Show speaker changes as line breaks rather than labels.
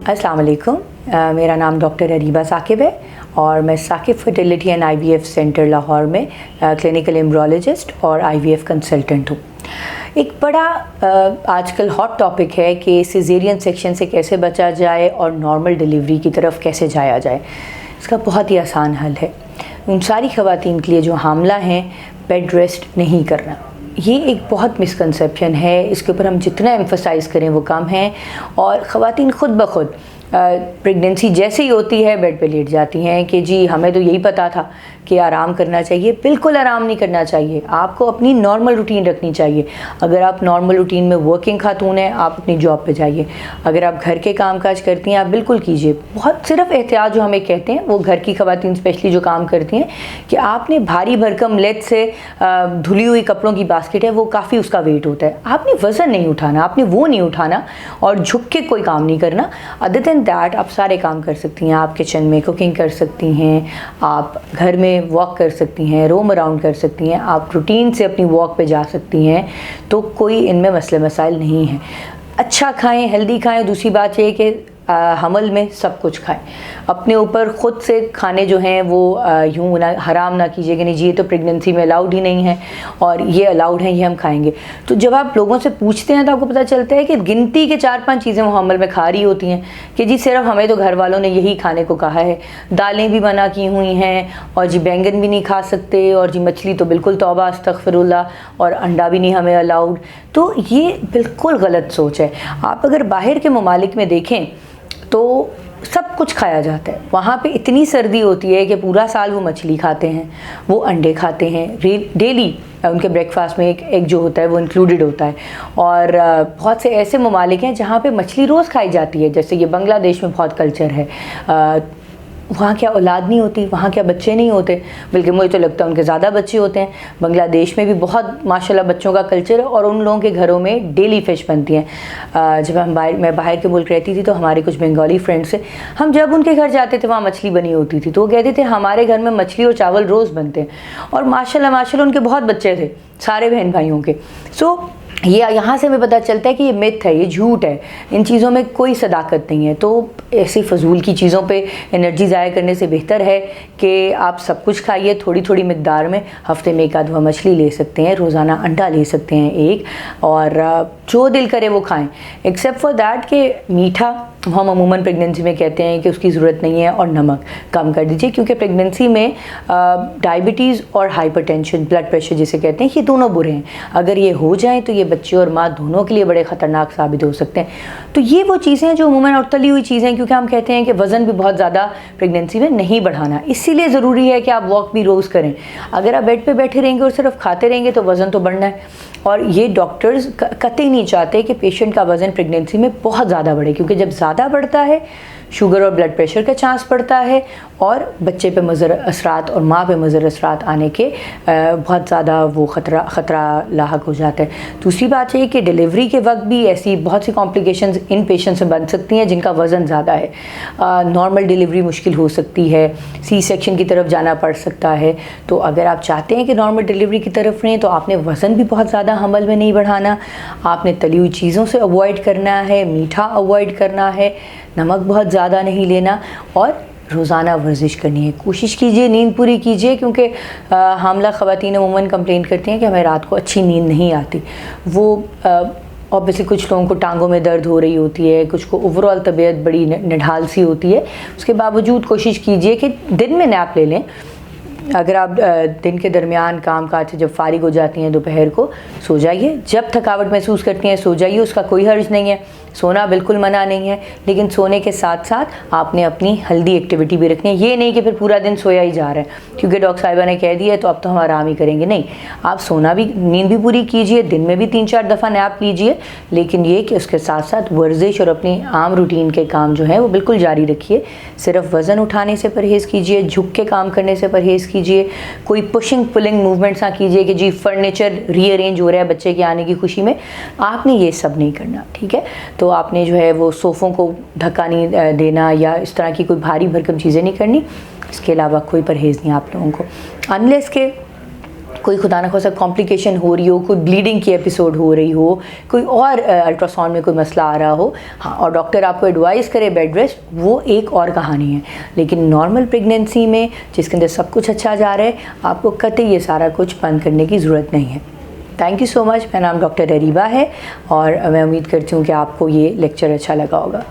अस्सलाम वालेकुम। मेरा नाम डॉक्टर अरीबा साकिब है और मैं Saqib fertility and IVF centre Lahore में क्लिनिकल एम्ब्रियोलॉजिस्ट और आईवीएफ कंसल्टेंट हूँ। एक बड़ा आजकल हॉट टॉपिक है कि सिजेरियन सेक्शन से कैसे बचा जाए और नॉर्मल डिलीवरी की तरफ कैसे जाया जाए। इसका बहुत ही आसान हल है। उन सारी ख़वातीन के लिए जो हामला हैं, बेड रेस्ट नहीं करना, ये एक बहुत मिसकंसेप्शन है। इसके ऊपर हम जितना एम्फसाइज़ करें वो कम है। और ख़वातीन ख़ुद ब खुद प्रेगनेंसी जैसे ही होती है बेड पे लेट जाती हैं कि जी हमें तो यही पता था कि आराम करना चाहिए। बिल्कुल आराम नहीं करना चाहिए। आपको अपनी नॉर्मल रूटीन रखनी चाहिए। अगर आप नॉर्मल रूटीन में वर्किंग खातून हैं, आप अपनी जॉब पे जाइए। अगर आप घर के काम काज करती हैं, आप बिल्कुल कीजिए। बहुत सिर्फ एहतियात जो हमें कहते हैं वो घर की ख़वातीन स्पेशली जो काम करती हैं कि आपने भारी भरकम लेट से धुली हुई कपड़ों की बास्केट है, वो काफ़ी उसका वेट होता है। आपने वज़न नहीं उठाना, आपने वो नहीं उठाना और झुक के कोई काम नहीं करना। अदर देन दैट आप सारे काम कर सकती हैं। आप किचन में कुकिंग कर सकती हैं, आप घर में वॉक कर सकती हैं, रोम अराउंड कर सकती हैं, आप रूटीन से अपनी वॉक पे जा सकती हैं। तो कोई इनमें मसले मसाइल नहीं हैं। अच्छा खाएं, हेल्दी खाएं। दूसरी बात ये कि हमल में सब कुछ खाएं। अपने ऊपर ख़ुद से खाने जो हैं वो यूँ ना हराम ना कीजिए कि नहीं जी ये तो प्रेगनेंसी में अलाउड ही नहीं है और ये अलाउड है, ये हम खाएंगे। तो जब आप लोगों से पूछते हैं तो आपको पता चलता है कि गिनती के 4-5 चीज़ें वो हमल में खा रही होती हैं कि जी सिर्फ हमें तो घर वालों ने यही खाने को कहा है। दालें भी मना की हुई हैं और जी बैंगन भी नहीं खा सकते और जी मछली तो बिल्कुल तौबा अस्तगफिरुल्लाह और अंडा भी नहीं हमें अलाउड। तो ये बिल्कुल गलत सोच है। आप अगर बाहर के ममालिक में देखें तो सब कुछ खाया जाता है। वहाँ पे इतनी सर्दी होती है कि पूरा साल वो मछली खाते हैं, वो अंडे खाते हैं डेली। उनके ब्रेकफास्ट में एक एग जो होता है वो इंक्लूडेड होता है। और बहुत से ऐसे ममालिक हैं जहाँ पे मछली रोज़ खाई जाती है। जैसे ये बांग्लादेश में बहुत कल्चर है। वहाँ क्या औलाद नहीं होती, वहाँ क्या बच्चे नहीं होते, बल्कि मुझे तो लगता है उनके ज़्यादा बच्चे होते हैं। बांग्लादेश में भी बहुत माशाल्लाह बच्चों का कल्चर है और उन लोगों के घरों में डेली फ़िश बनती हैं। जब मैं बाहर के मुल्क रहती थी तो हमारे कुछ बंगाली फ्रेंड्स से हम जब उनके घर जाते थे वहाँ मछली बनी होती थी तो वो कहते थे हमारे घर में मछली और चावल रोज़ बनते हैं। और माशाल्लाह उनके बहुत बच्चे थे, सारे बहन भाइयों के। ये यहाँ से हमें पता चलता है कि ये मिथ है, ये झूठ है। इन चीज़ों में कोई सदाकत नहीं है। तो ऐसी फजूल की चीज़ों पे एनर्जी ज़ाया करने से बेहतर है कि आप सब कुछ खाइए थोड़ी थोड़ी मिकदार में। हफ्ते में 1 आध मछली ले सकते हैं, रोज़ाना अंडा ले सकते हैं एक, और जो दिल करे वो खाएं। एक्सेप्ट फॉर दैट कि मीठा हम अमूमन प्रेगनेंसी में कहते हैं कि उसकी ज़रूरत नहीं है, और नमक कम कर दीजिए क्योंकि प्रेगनेंसी में डायबिटीज़ और हाइपरटेंशन, ब्लड प्रेशर जिसे कहते हैं, ये दोनों बुरे हैं। अगर ये हो जाएं तो ये बच्चे और माँ दोनों के लिए बड़े ख़तरनाक साबित हो सकते हैं। तो ये वो चीज़ें हैं जो अमूमन और तली हुई चीज़ें, क्योंकि हम कहते हैं कि वज़न भी बहुत ज़्यादा प्रेगनेंसी में नहीं बढ़ाना, इसीलिए ज़रूरी है कि आप वॉक भी रोज़ करें। अगर आप बेड पे बैठे रहेंगे और सिर्फ खाते रहेंगे तो वज़न तो बढ़ना है। और ये डॉक्टर्स कतई नहीं चाहते कि पेशेंट का वज़न प्रेगनेंसी में बहुत ज़्यादा बढ़े, क्योंकि जब ज़्यादा बढ़ता है शुगर और ब्लड प्रेशर का चांस बढ़ता है और बच्चे पे मुज़र असरात और माँ पे मुज़र असरात आने के बहुत ज़्यादा वो ख़तरा लाहक हो जाता है। दूसरी बात ये कि डिलीवरी के वक्त भी ऐसी बहुत सी कॉम्प्लिकेशंस इन पेशेंट्स में बन सकती हैं जिनका वज़न ज़्यादा है। नॉर्मल डिलीवरी मुश्किल हो सकती है, सी सेक्शन की तरफ जाना पड़ सकता है। तो अगर आप चाहते हैं कि नॉर्मल डिलीवरी की तरफ रहें तो आपने वज़न भी बहुत ज़्यादा हमल में नहीं बढ़ाना। आपने तली हुई चीज़ों से अवॉइड करना है, मीठा अवॉइड करना है, नमक बहुत ज़्यादा नहीं लेना, और रोज़ाना वर्जिश करनी है। कोशिश कीजिए नींद पूरी कीजिए, क्योंकि हामला ख़वातीन अमूमन कंप्लेंट करती हैं कि हमें रात को अच्छी नींद नहीं आती। वो ऑब्वियसली कुछ लोगों को टांगों में दर्द हो रही होती है, कुछ को ओवरऑल तबीयत बड़ी निढाल सी होती है। उसके बावजूद कोशिश कीजिए कि दिन में नैप ले लें। अगर आप दिन के दरमियान काम काज से जब फारिग हो जाती हैं दोपहर को सो जाइए। जब थकावट महसूस करती हैं सो जाइए, उसका कोई हर्ज नहीं है। सोना बिल्कुल मना नहीं है, लेकिन सोने के साथ साथ आपने अपनी हेल्दी एक्टिविटी भी रखनी है। ये नहीं कि फिर पूरा दिन सोया ही जा रहा है क्योंकि डॉक्टर साहिबा ने कह दिया है तो अब तो हम आराम ही करेंगे। नहीं, आप सोना भी, नींद भी पूरी कीजिए, दिन में भी 3-4 दफ़ा नैप लीजिए, लेकिन ये कि उसके साथ साथ वर्जिश और अपनी आम रूटीन के काम जो है वो बिल्कुल जारी रखिए। सिर्फ वज़न उठाने से परहेज़ कीजिए, झुक के काम करने से परहेज़ कीजिए, कोई पुशिंग पुलिंग मूवमेंट्स ना कीजिए कि जी फर्नीचर रीअरेंज हो रहा है बच्चे के आने की खुशी में। आपने ये सब नहीं करना, ठीक है। तो आपने जो है वो सोफ़ों को धक्का नहीं देना या इस तरह की कोई भारी भरकम चीज़ें नहीं करनी। इसके अलावा कोई परहेज़ नहीं आप लोगों को, अनलेस के کوئی خدا نخواستہ کمپلیکیشن ہو رہی ہو، کوئی بلیڈنگ کی ایپیسوڈ ہو رہی ہو، کوئی اور الٹراساؤنڈ میں کوئی مسئلہ آ رہا ہو، ہاں، اور ڈاکٹر آپ کو ایڈوائز کرے بیڈ ریسٹ، وہ ایک اور کہانی ہے. لیکن نارمل پریگنینسی میں جس کے اندر سب کچھ اچھا جا رہا ہے، آپ کو قطعی یہ سارا کچھ بند کرنے کی ضرورت نہیں ہے. تھینک یو سو مچ. میرا نام ڈاکٹر اریبہ ہے اور میں امید کرتی ہوں کہ آپ کو یہ لیکچر اچھا لگا ہوگا.